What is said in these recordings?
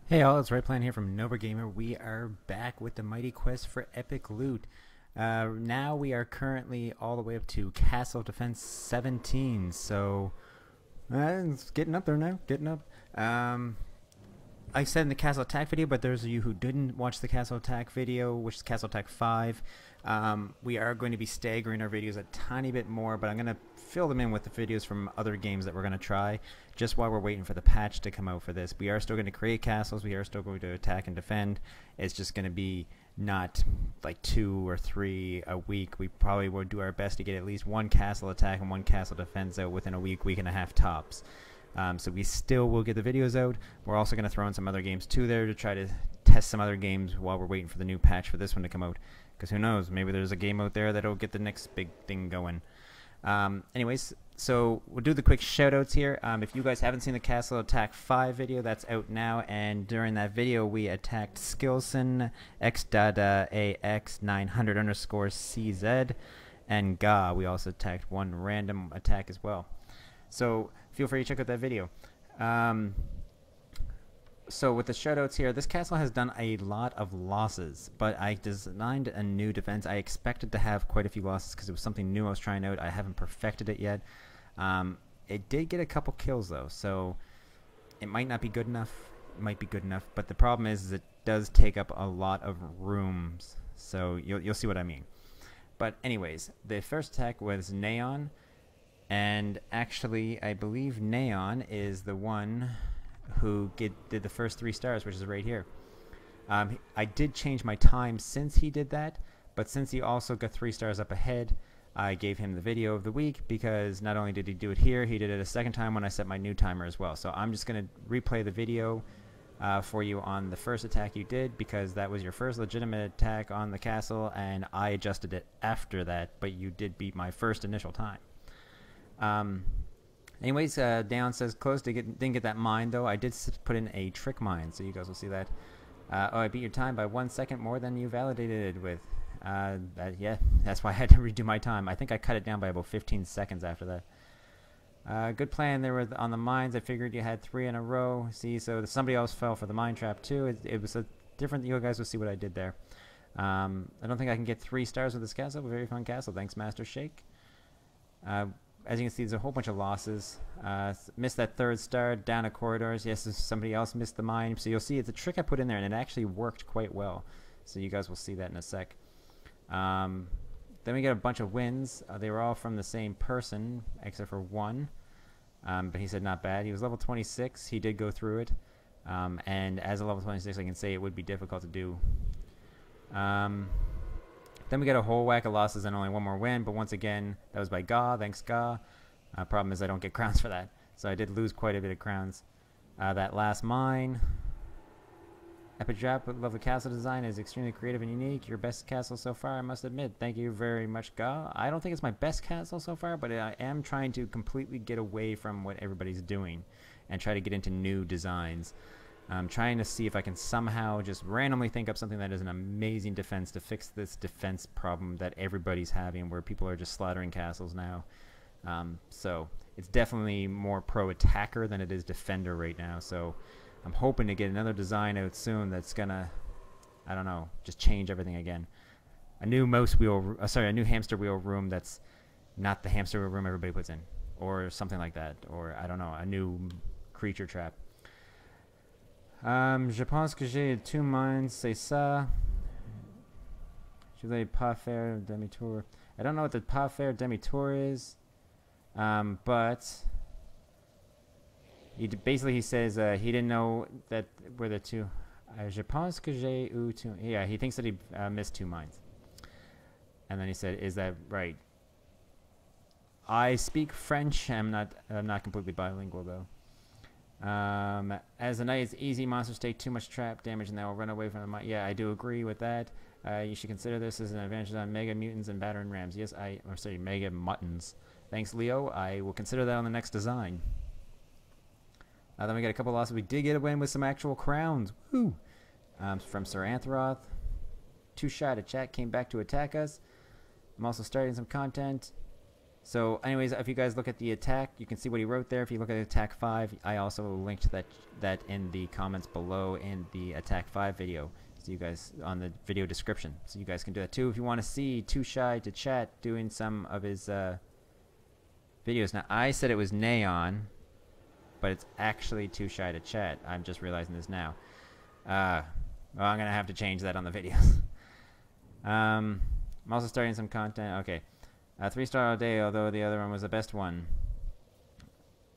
Hey all, it's Rightplan here from Novagamer. We are back with the mighty quest for epic loot. Now we are currently all the way up to Castle Defense 17, so it's getting up there now, getting up. I said in the Castle Attack video, but those of you who didn't watch the Castle Attack video, which is Castle Attack 5, we are going to be staggering our videos a tiny bit more, but I'm going to fill them in with the videos from other games that we're going to try, just while we're waiting for the patch to come out for this. We are still going to create castles, we are still going to attack and defend. It's just going to be not like 2 or 3 a week. We probably will do our best to get at least one castle attack and one castle defense out within a week, week and a half tops. So we still will get the videos out. We're also going to throw in some other games too there to try to test some other games while we're waiting for the new patch for this one to come out. Because who knows, maybe there's a game out there that'll get the next big thing going. Anyways, so we'll do the quick shoutouts here. If you guys haven't seen the Castle Attack 5 video, that's out now. And during that video, we attacked Skilson, x.ax900_CZ, and Ga. We also attacked one random attack as well. So feel free to check out that video. So with the shoutouts here, this castle has done a lot of losses, but I designed a new defense. I expected to have quite a few losses because it was something new I was trying out. I haven't perfected it yet. It did get a couple kills though, so it might not be good enough. It might be good enough, but the problem is it does take up a lot of rooms, so you'll see what I mean. But anyways, the first attack was Neon, and actually I believe Neon is the one who did the first 3 stars, which is right here. I did change my time since he did that, but since he also got 3 stars up ahead, I gave him the video of the week, because not only did he do it here, he did it a second time when I set my new timer as well. So I'm just going to replay the video for you on the first attack you did, because that was your first legitimate attack on the castle, and I adjusted it after that, but you did beat my first initial time. Anyways, Down says close. Didn't get that mine though. I did put in a trick mine, so you guys will see that. Oh, I beat your time by 1 second more than you validated with. Yeah, that's why I had to redo my time. I think I cut it down by about 15 seconds after that. Good plan there on the mines. I figured you had 3 in a row. See, so somebody else fell for the mine trap too. It was a different. You guys will see what I did there. I don't think I can get 3 stars with this castle. Very fun castle. Thanks, Master Shake. As you can see, there's a whole bunch of losses. Missed that 3rd star down the corridors. Yes, somebody else missed the mine. So you'll see it's a trick I put in there, and it actually worked quite well. So you guys will see that in a sec. Then we get a bunch of wins. They were all from the same person, except for one. But he said not bad. He was level 26. He did go through it. And as a level 26, I can say it would be difficult to do. Then we get a whole whack of losses and only one more win, but once again, that was by Ga. Thanks, Ga. Problem is I don't get crowns for that, so I did lose quite a bit of crowns. That last mine. Epic Drop with lovely castle design is extremely creative and unique. Your best castle so far, I must admit. Thank you very much, Ga. I don't think it's my best castle so far, but I am trying to completely get away from what everybody's doing and try to get into new designs. I'm trying to see if I can somehow just randomly think up something that is an amazing defense to fix this defense problem that everybody's having, where people are just slaughtering castles now. So it's definitely more pro-attacker than it is defender right now. So I'm hoping to get another design out soon that's gonna, I don't know, just change everything again. A new a new hamster wheel room that's not the hamster wheel room everybody puts in, or something like that, or I don't know, a new creature trap. Je pense que j'ai 2 mines, c'est ça. Je voulais pas faire demi-tour. I don't know what the pas faire demi-tour is, but basically he says he didn't know that were the 2. Je pense que j'ai eu 2. Yeah, he thinks that he missed 2 mines. And then he said, "Is that right?" I speak French. I'm not completely bilingual though. As the knight is easy, monsters take too much trap damage and they will run away from the mine. Yeah, I do agree with that. You should consider this as an advantage on mega mutants and battering rams. Yes, mega muttons. Thanks, Leo. I will consider that on the next design. Then we get a couple losses. We did get a win with some actual crowns. Woo! From Sir Anthroth. 2 shot at chat came back to attack us. I'm also starting some content. So anyways, if you guys look at the attack, you can see what he wrote there. If you look at attack 5, I also linked that in the comments below in the attack 5 video. So you guys, on the video description. So you guys can do that too if you want to see Too Shy to Chat doing some of his videos. Now I said it was Neon, but it's actually Too Shy to Chat. I'm just realizing this now. Well, I'm gonna have to change that on the videos. I'm also starting some content. Okay. 3-star all day, although the other one was the best one.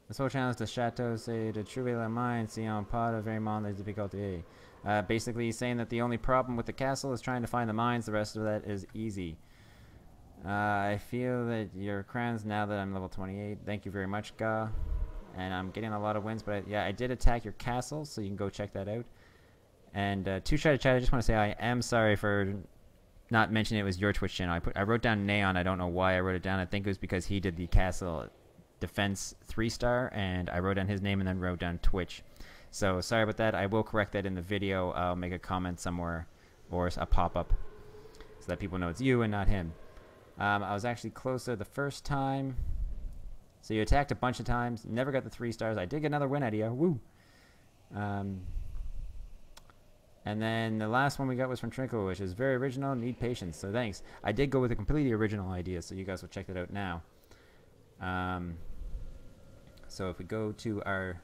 This whole challenge to Chateau, say to trouver la mine, si on pas de vraiment les difficultés. Basically, he's saying that the only problem with the castle is trying to find the mines. The rest of that is easy. I feel that your crowns now that I'm level 28. Thank you very much, Ga. And I'm getting a lot of wins, but yeah, I did attack your castle, so you can go check that out. And Too Shy to Chat, I just want to say I am sorry for not mentioning it was your Twitch channel. I wrote down Neon. I don't know why I wrote it down. I think it was because he did the castle defense 3-star, and I wrote down his name and then wrote down Twitch. So sorry about that. I will correct that in the video. I'll make a comment somewhere or a pop-up so that people know it's you and not him. I was actually closer the first time. So you attacked a bunch of times. Never got the 3 stars. I did get another win out of you. Woo! And then the last one we got was from Trinkle, which is very original, need patience, so thanks. I did go with a completely original idea, so you guys will check that out now. So if we go to I'll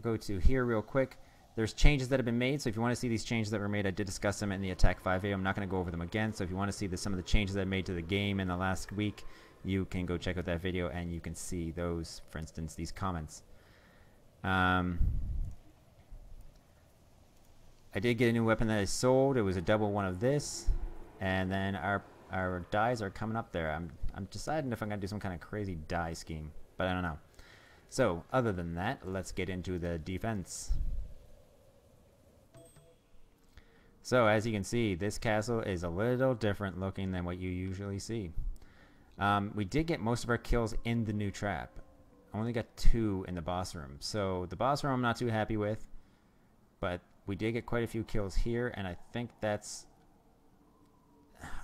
go to here real quick. There's changes that have been made, so if you want to see these changes that were made, I did discuss them in the Attack 5 video. I'm not going to go over them again, so if you want to see some of the changes that I made to the game in the last week, you can go check out that video and you can see those, for instance, these comments. I did get a new weapon that I sold. It was a double one of this, and then our dies are coming up there. I'm deciding if I'm gonna do some kind of crazy die scheme, but I don't know. So other than that, let's get into the defense. So as you can see, this castle is a little different looking than what you usually see. We did get most of our kills in the new trap. I only got 2 in the boss room. So the boss room I'm not too happy with, but we did get quite a few kills here, and I think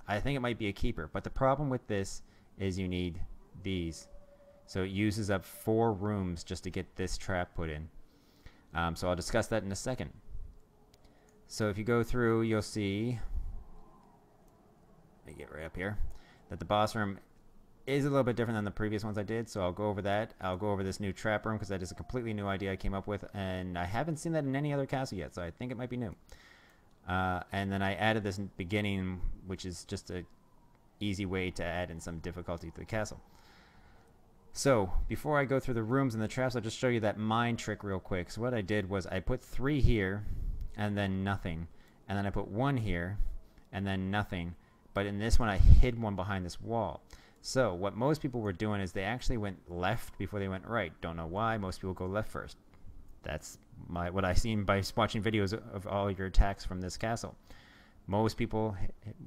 it might be a keeper. But the problem with this is you need these. So it uses up 4 rooms just to get this trap put in. So I'll discuss that in a second. So if you go through, you'll see, let me get right up here, that the boss room is a little bit different than the previous ones I did, so I'll go over that. I'll go over this new trap room because that is a completely new idea I came up with, and I haven't seen that in any other castle yet, so I think it might be new. And then I added this beginning, which is just a easy way to add in some difficulty to the castle. So before I go through the rooms and the traps, I'll just show you that mine trick real quick. So what I did was I put 3 here and then nothing, and then I put 1 here and then nothing, but in this one I hid one behind this wall. So what most people were doing is they actually went left before they went right. Don't know why. Most people go left first. That's what I've seen by watching videos of all your attacks from this castle. Most people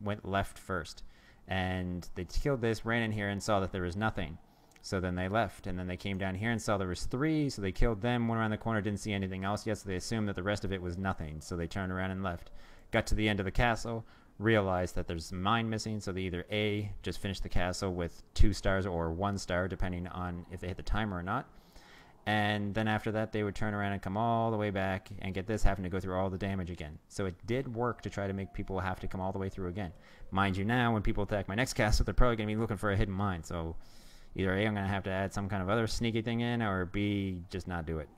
went left first, and they killed this, ran in here and saw that there was nothing. So then they left, and then they came down here and saw there was 3, so they killed them, went around the corner, didn't see anything else yet, so they assumed that the rest of it was nothing. So they turned around and left. Got to the end of the castle, realized that there's a mine missing, so they either A, just finished the castle with 2 stars or 1 star, depending on if they hit the timer or not. And then after that, they would turn around and come all the way back and get this, having to go through all the damage again. So it did work to try to make people have to come all the way through again. Mind you, now when people attack my next castle, they're probably going to be looking for a hidden mine. So either A, I'm going to have to add some kind of other sneaky thing in, or B, just not do it.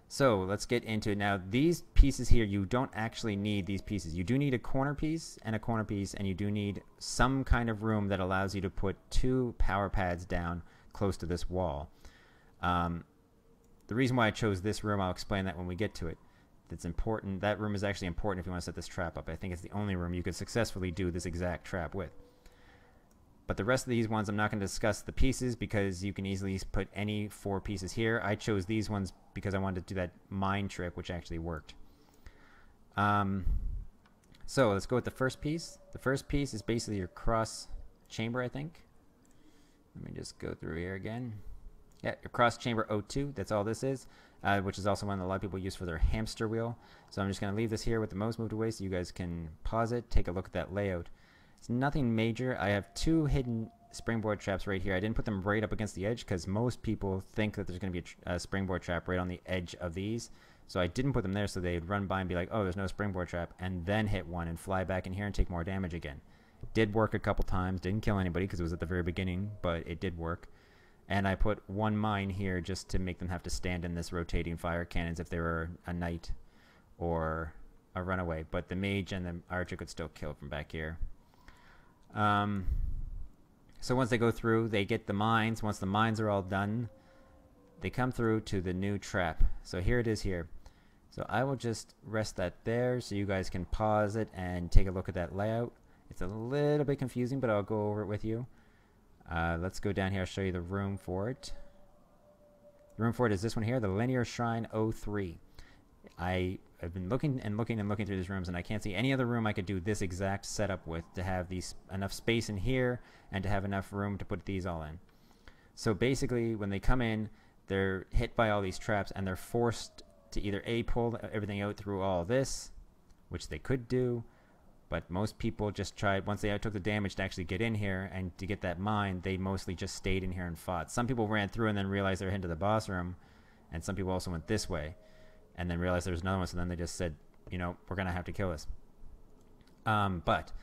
So let's get into it. Now these pieces here, you don't actually need these pieces. You do need a corner piece, and you do need some kind of room that allows you to put 2 power pads down close to this wall. The reason why I chose this room, I'll explain that when we get to it. That's important. That room is actually important if you want to set this trap up. I think it's the only room you could successfully do this exact trap with. But the rest of these ones, I'm not going to discuss the pieces because you can easily put any 4 pieces here. I chose these ones because I wanted to do that mine trick, which actually worked. So let's go with the first piece. The first piece is basically your cross chamber, I think. Let me just go through here again. Yeah, your cross chamber O2, that's all this is, which is also one that a lot of people use for their hamster wheel. So I'm just going to leave this here with the mouse moved away so you guys can pause it, take a look at that layout. It's nothing major. I have 2 hidden springboard traps right here. I didn't put them right up against the edge because most people think that there's going to be a springboard trap right on the edge of these. So I didn't put them there so they'd run by and be like, oh, there's no springboard trap, and then hit one and fly back in here and take more damage again. It did work a couple times. Didn't kill anybody because it was at the very beginning, but it did work. And I put 1 mine here just to make them have to stand in this rotating fire cannons if they were a knight or a runaway. But the mage and the archer could still kill from back here. So once they go through, they get the mines. Once the mines are all done, they come through to the new trap. So here it is here. So I will just rest that there so you guys can pause it and take a look at that layout. It's a little bit confusing, but I'll go over it with you. Let's go down here. I'll show you the room for it. The room for it is this one here, the Linear Shrine 03. I've been looking and looking and looking through these rooms, and I can't see any other room I could do this exact setup with to have enough space in here and to have enough room to put these all in. So basically, when they come in, they're hit by all these traps, and they're forced to either A, pull everything out through all this, which they could do, but most people just tried, once they took the damage to actually get in here and to get that mine, they mostly just stayed in here and fought. Some people ran through and then realized they were heading to the boss room, and some people also went this way and then realized there was another one, so then they just said, you know, we're going to have to kill this. But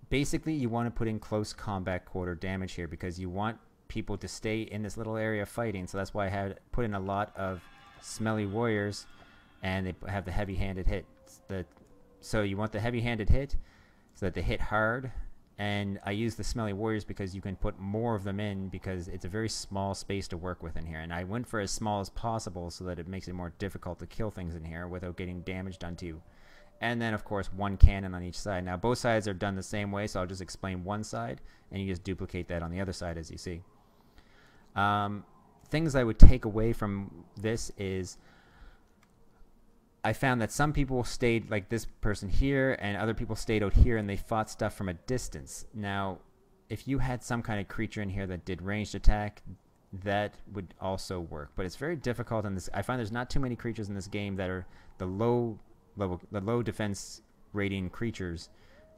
basically, you want to put in close combat quarter damage here because you want people to stay in this little area fighting, so that's why I had put in a lot of smelly warriors, and they have the heavy-handed hit. So you want the heavy-handed hit so that they hit hard, and I use the smelly warriors because you can put more of them in because it's a very small space to work with in here, and I went for as small as possible so that it makes it more difficult to kill things in here without getting damage done to you. And then of course 1 cannon on each side. Now both sides are done the same way, so I'll just explain one side and you just duplicate that on the other side as you see. Things I would take away from this is I found that some people stayed like this person here and other people stayed out here and they fought stuff from a distance. Now if you had some kind of creature in here that did ranged attack, that would also work, but it's very difficult in this. I find there's not too many creatures in this game that are the low defense rating creatures.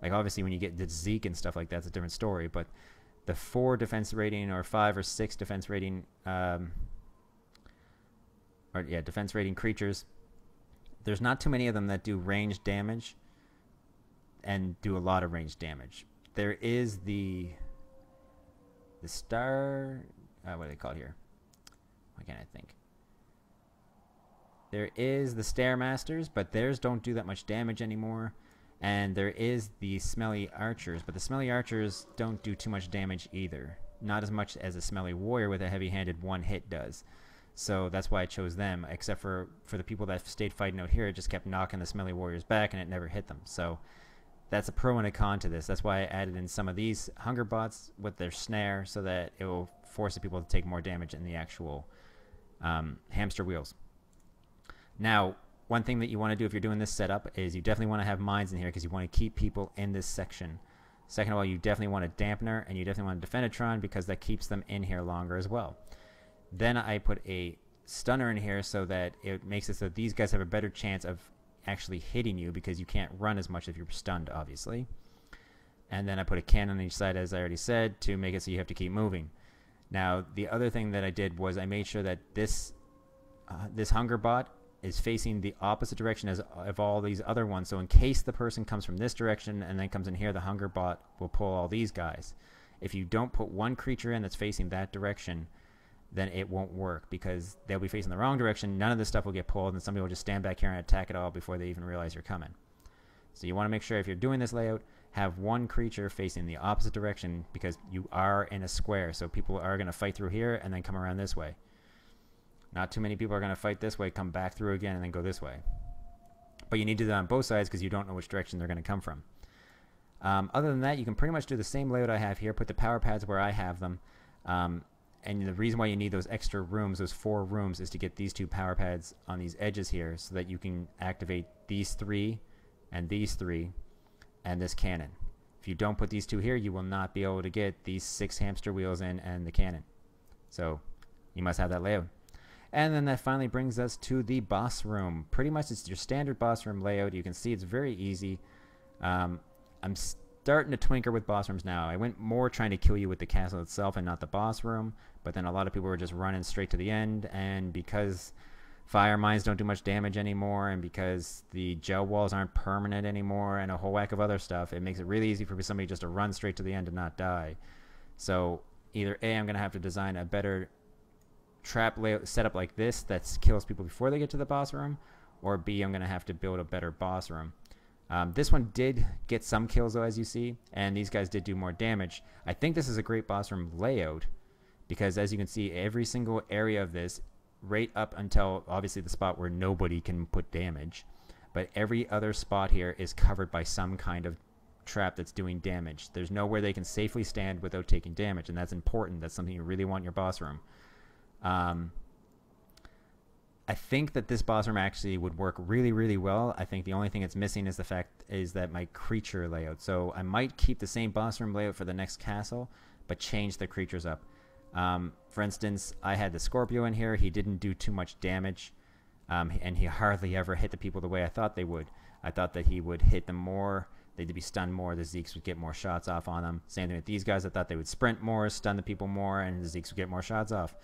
Like obviously when you get the Zeke and stuff like that, it's a different story, but the 4 defense rating or 5 or 6 defense rating defense rating creatures, there's not too many of them that do ranged damage and do a lot of ranged damage. There is the star, what do they call it here? Why can't I think? There is the Stairmasters, but theirs don't do that much damage anymore. And there is the Smelly Archers, but the Smelly Archers don't do too much damage either. Not as much as a Smelly Warrior with a heavy-handed 1-hit does. So that's why I chose them, except for the people that stayed fighting out here, it just kept knocking the Smelly Warriors back and it never hit them. So that's a pro and a con to this. That's why I added in some of these Hunger Bots with their snare so that it will force the people to take more damage in the actual hamster wheels. Now, one thing that you want to do if you're doing this setup is you definitely want to have mines in here because you want to keep people in this section. Second of all, you definitely want a dampener and you definitely want a defenatron because that keeps them in here longer as well. Then I put a stunner in here so that it makes it so these guys have a better chance of actually hitting you because you can't run as much if you're stunned, obviously. And then I put a cannon on each side, as I already said, to make it so you have to keep moving. Now, the other thing that I did was I made sure that this Hunger Bot is facing the opposite direction as of all these other ones. So in case the person comes from this direction and then comes in here, the Hunger Bot will pull all these guys. If you don't put one creature in that's facing that direction, then it won't work because they'll be facing the wrong direction. None of this stuff will get pulled and somebody will just stand back here and attack it all before they even realize you're coming. So you want to make sure if you're doing this layout, have one creature facing the opposite direction because you are in a square. So people are going to fight through here and then come around this way. Not too many people are going to fight this way, come back through again, and then go this way. But you need to do that on both sides because you don't know which direction they're going to come from. Other than that, you can pretty much do the same layout I have here. Put the power pads where I have them. And the reason why you need those extra rooms, those 4 rooms, is to get these 2 power pads on these edges here so that you can activate these 3 and these 3 and this cannon. If you don't put these 2 here, you will not be able to get these 6 hamster wheels in and the cannon. So you must have that layout. And then that finally brings us to the boss room. Pretty much it's your standard boss room layout. You can see it's very easy. I'm starting to twinker with boss rooms now. I went more trying to kill you with the castle itself and not the boss room, but then a lot of people were just running straight to the end, and because fire mines don't do much damage anymore, and because the gel walls aren't permanent anymore, and a whole whack of other stuff, it makes it really easy for somebody just to run straight to the end and not die. So either A, I'm going to have to design a better trap layout setup like this that kills people before they get to the boss room, or B, I'm going to have to build a better boss room. This one did get some kills though, as you see, and these guys did do more damage. I think this is a great boss room layout because, as you can see, every single area of this, right up until obviously the spot where nobody can put damage, but every other spot here is covered by some kind of trap that's doing damage. There's nowhere they can safely stand without taking damage, and that's important. That's something you really want in your boss room. I think that this boss room actually would work really, really well. I think the only thing it's missing is the fact is that my creature layout. So I might keep the same boss room layout for the next castle, but change the creatures up. For instance, I had the Scorpio in here. He didn't do too much damage, and he hardly ever hit the people the way I thought they would. I thought that he would hit them more. They'd be stunned more. The Zeeks would get more shots off on them. Same thing with these guys. I thought they would sprint more, stun the people more, and the Zeeks would get more shots off.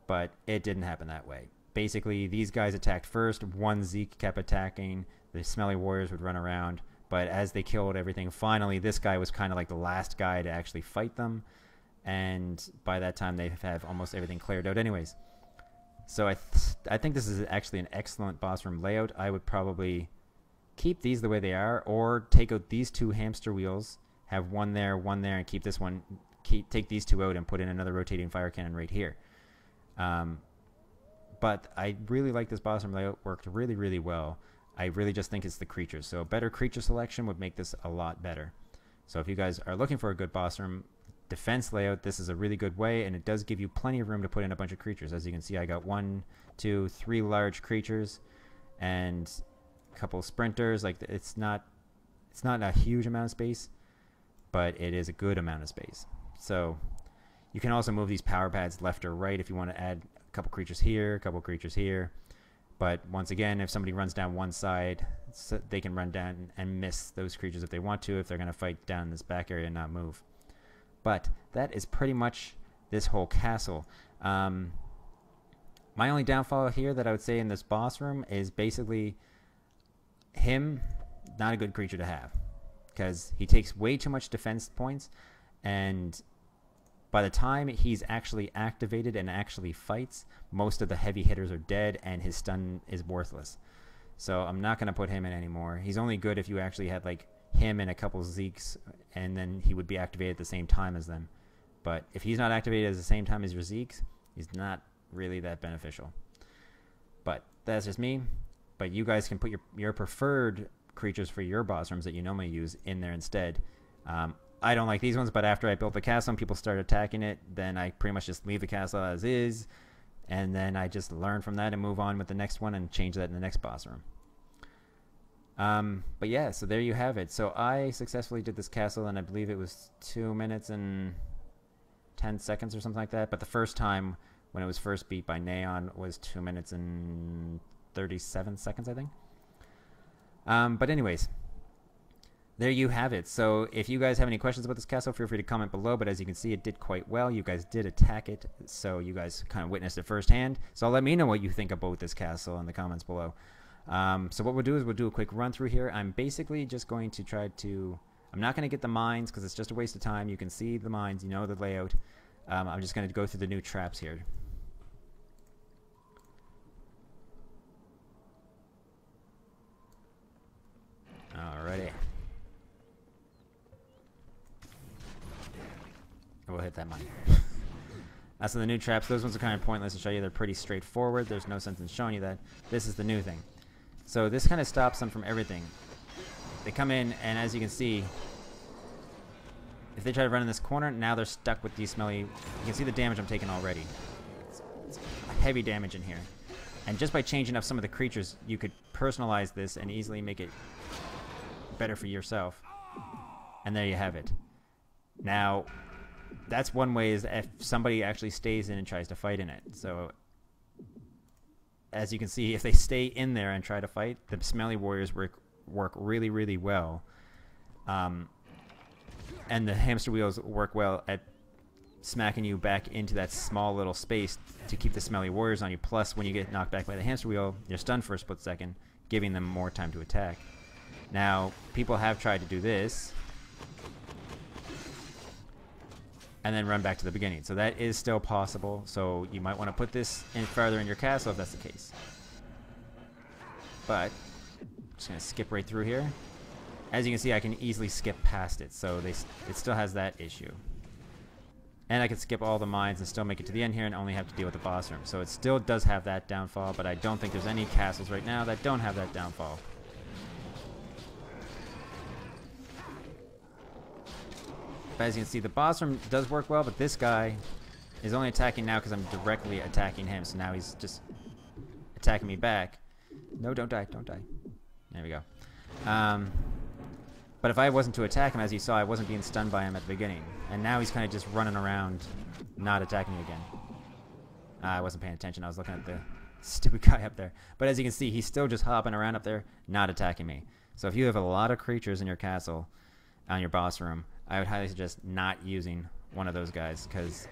But it didn't happen that way. Basically, these guys attacked first. One Zeke kept attacking. The smelly warriors would run around. But as they killed everything, finally, this guy was kind of like the last guy to actually fight them. And by that time, they have almost everything cleared out anyways. So I think this is actually an excellent boss room layout. I would probably keep these the way they are, or take out these two hamster wheels, have one there, and keep this one. Take these two out and put in another rotating fire cannon right here. But I really like this boss room layout. Worked really, really well. I really just think it's the creatures. So a better creature selection would make this a lot better. So if you guys are looking for a good boss room defense layout, this is a really good way, and it does give you plenty of room to put in a bunch of creatures. As you can see, I got 1, 2, 3 large creatures and a couple of sprinters. Like, it's not a huge amount of space, but it is a good amount of space. So you can also move these power pads left or right if you want to add a couple creatures here, a couple creatures here. But once again, if somebody runs down one side, they can run down and miss those creatures if they want to, if they're going to fight down this back area and not move. But that is pretty much this whole castle. My only downfall here that I would say in this boss room is basically him, not a good creature to have, because he takes way too much defense points, and by the time he's actually activated and actually fights, most of the heavy hitters are dead and his stun is worthless. So I'm not going to put him in anymore. He's only good if you actually had like him and a couple Zeeks, and then he would be activated at the same time as them. But if he's not activated at the same time as your Zeeks, he's not really that beneficial. But that's just me. But you guys can put your preferred creatures for your boss rooms that you normally use in there instead. I don't like these ones, but after I built the castle and people started attacking it, then I pretty much just leave the castle as is, and then I just learn from that and move on with the next one and change that in the next boss room. But yeah, so there you have it. So I successfully did this castle, and I believe it was 2 minutes and 10 seconds or something like that. But the first time when it was first beat by Neon was 2 minutes and 37 seconds, I think. But anyways, there you have it. So if you guys have any questions about this castle, feel free to comment below. But as you can see, it did quite well. You guys did attack it, so you guys kind of witnessed it firsthand. So let me know what you think about this castle in the comments below. So what we'll do is we'll do a quick run through here. I'm basically just going to try to... I'm not going to get the mines because it's just a waste of time. You can see the mines, you know the layout. I'm just going to go through the new traps here. Alrighty. We'll hit that mine. That's the new traps. Those ones are kind of pointless to show you. They're pretty straightforward. There's no sense in showing you that. This is the new thing. So this kind of stops them from everything. They come in, and as you can see, if they try to run in this corner, now they're stuck with these smelly... You can see the damage I'm taking already. It's heavy damage in here. And just by changing up some of the creatures, you could personalize this and easily make it better for yourself. And there you have it. Now, that's one way, is if somebody actually stays in and tries to fight in it. So, as you can see, if they stay in there and try to fight, the smelly warriors work really, really well. And the hamster wheels work well at smacking you back into that small little space to keep the smelly warriors on you. Plus, when you get knocked back by the hamster wheel, you're stunned for a split second, giving them more time to attack. Now, people have tried to do this and then run back to the beginning. So that is still possible. So you might want to put this in farther in your castle if that's the case. But I'm just going to skip right through here. As you can see, I can easily skip past it. So it still has that issue. And I can skip all the mines and still make it to the end here and only have to deal with the boss room. So it still does have that downfall, but I don't think there's any castles right now that don't have that downfall. But as you can see, the boss room does work well, but this guy is only attacking now because I'm directly attacking him. So now he's just attacking me back. No, don't die, don't die. There we go. But if I wasn't to attack him, as you saw, I wasn't being stunned by him at the beginning. And now he's kind of just running around, not attacking me again. I wasn't paying attention. I was looking at the stupid guy up there. But as you can see, he's still just hopping around up there, not attacking me. So if you have a lot of creatures in your castle, on your boss room, I would highly suggest not using one of those guys. Because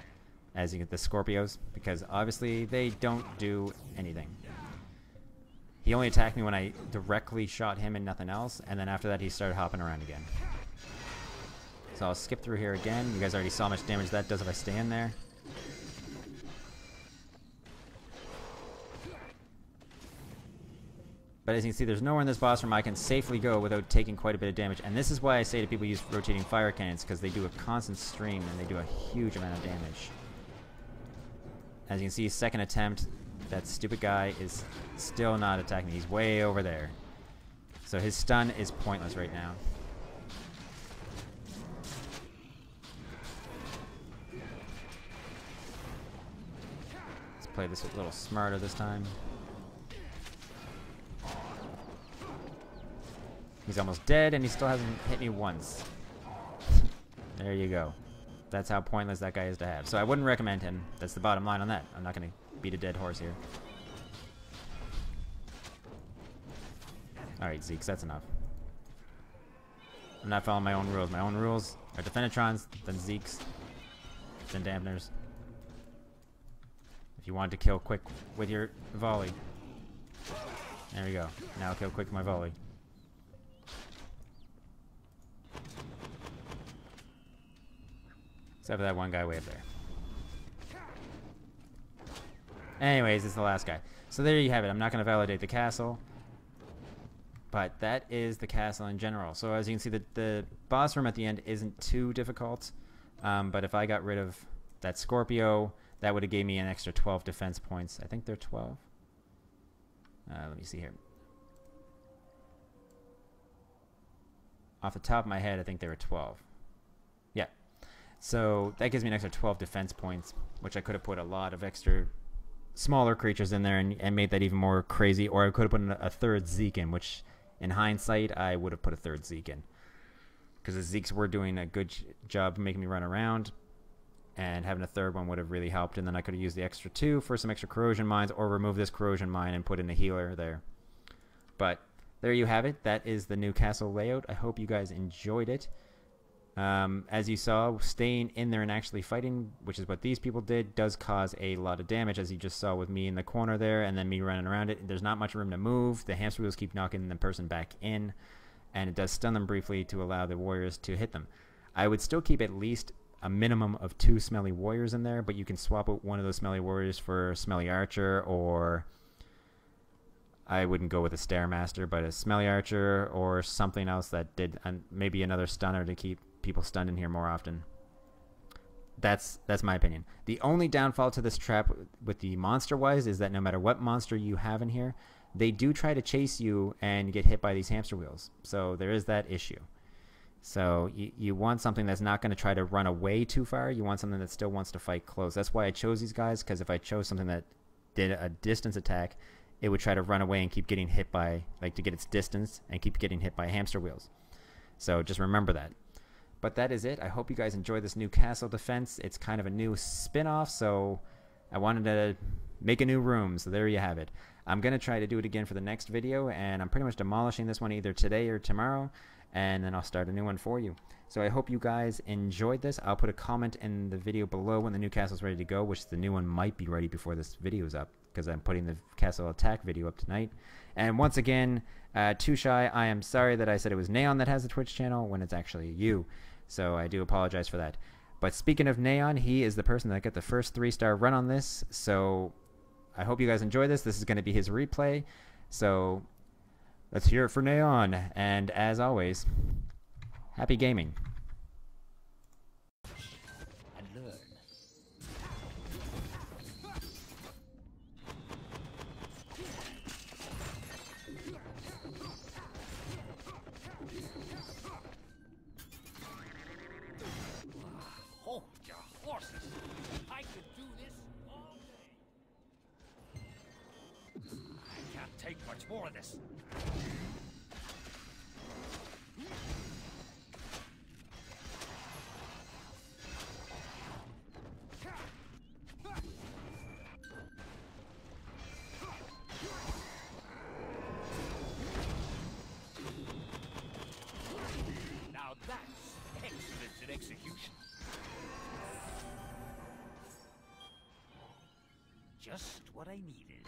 as you get the Scorpios, because obviously they don't do anything. He only attacked me when I directly shot him and nothing else, and then after that he started hopping around again. So I'll skip through here again. You guys already saw how much damage that does if I stay in there. But as you can see, there's nowhere in this boss room I can safely go without taking quite a bit of damage. And this is why I say to people use rotating fire cannons, because they do a constant stream and they do a huge amount of damage. As you can see, second attempt, that stupid guy is still not attacking me. He's way over there. So his stun is pointless right now. Let's play this a little smarter this time. He's almost dead and he still hasn't hit me once. There you go. That's how pointless that guy is to have. So I wouldn't recommend him. That's the bottom line on that. I'm not going to beat a dead horse here. Alright, Zeeks, that's enough. I'm not following my own rules. My own rules are Defenetrons, then Zeeks, then Dampeners. If you want to kill quick with your volley. There we go. Now kill quick with my volley. Except for that one guy way up there. Anyways, it's the last guy. So there you have it. I'm not going to validate the castle. But that is the castle in general. So as you can see, the boss room at the end isn't too difficult. But if I got rid of that Scorpio, that would have gave me an extra 12 defense points. I think they're 12. Let me see here. Off the top of my head, I think they were 12. Yeah. So that gives me an extra 12 defense points, which I could have put a lot of extra smaller creatures in there and made that even more crazy. Or I could have put a third Zeke in, which in hindsight, I would have put a third Zeke in. Because the Zeeks were doing a good job making me run around. And having a third one would have really helped. And then I could have used the extra 2 for some extra corrosion mines. Or remove this corrosion mine and put in a healer there. But there you have it. That is the new castle layout. I hope you guys enjoyed it. As you saw, staying in there and actually fighting, which is what these people did, does cause a lot of damage, as you just saw with me in the corner there, and then me running around it. There's not much room to move. The hamster wheels keep knocking the person back in, and it does stun them briefly to allow the warriors to hit them. I would still keep at least a minimum of 2 smelly warriors in there, but you can swap out one of those smelly warriors for smelly archer, or I wouldn't go with a Stairmaster, but a smelly archer or something else that did maybe another stunner to keep people stunned in here more often. That's my opinion. The only downfall to this trap with the monster wise is that no matter what monster you have in here, they do try to chase you and get hit by these hamster wheels. So there is that issue. So you want something that's not going to try to run away too far. You want something that still wants to fight close. That's why I chose these guys, because if I chose something that did a distance attack, it would try to run away and keep getting hit by, like, to get its distance and keep getting hit by hamster wheels. So just remember that. But that is it. I hope you guys enjoy this new castle defense. It's kind of a new spin-off, so I wanted to make a new room, so there you have it. I'm going to try to do it again for the next video, and I'm pretty much demolishing this one either today or tomorrow, and then I'll start a new one for you. So I hope you guys enjoyed this. I'll put a comment in the video below when the new castle is ready to go, which the new one might be ready before this video is up, because I'm putting the castle attack video up tonight. And once again, Too Shy, I am sorry that I said it was Neon that has the Twitch channel when it's actually you. So I do apologize for that. But speaking of Neon, he is the person that got the first 3-star run on this. So I hope you guys enjoy this. This is going to be his replay. So let's hear it for Neon. And as always, happy gaming. And learn. Hold your horses. I could do this all day. I can't take much more of this. Now that's excellence in execution. Just what I needed.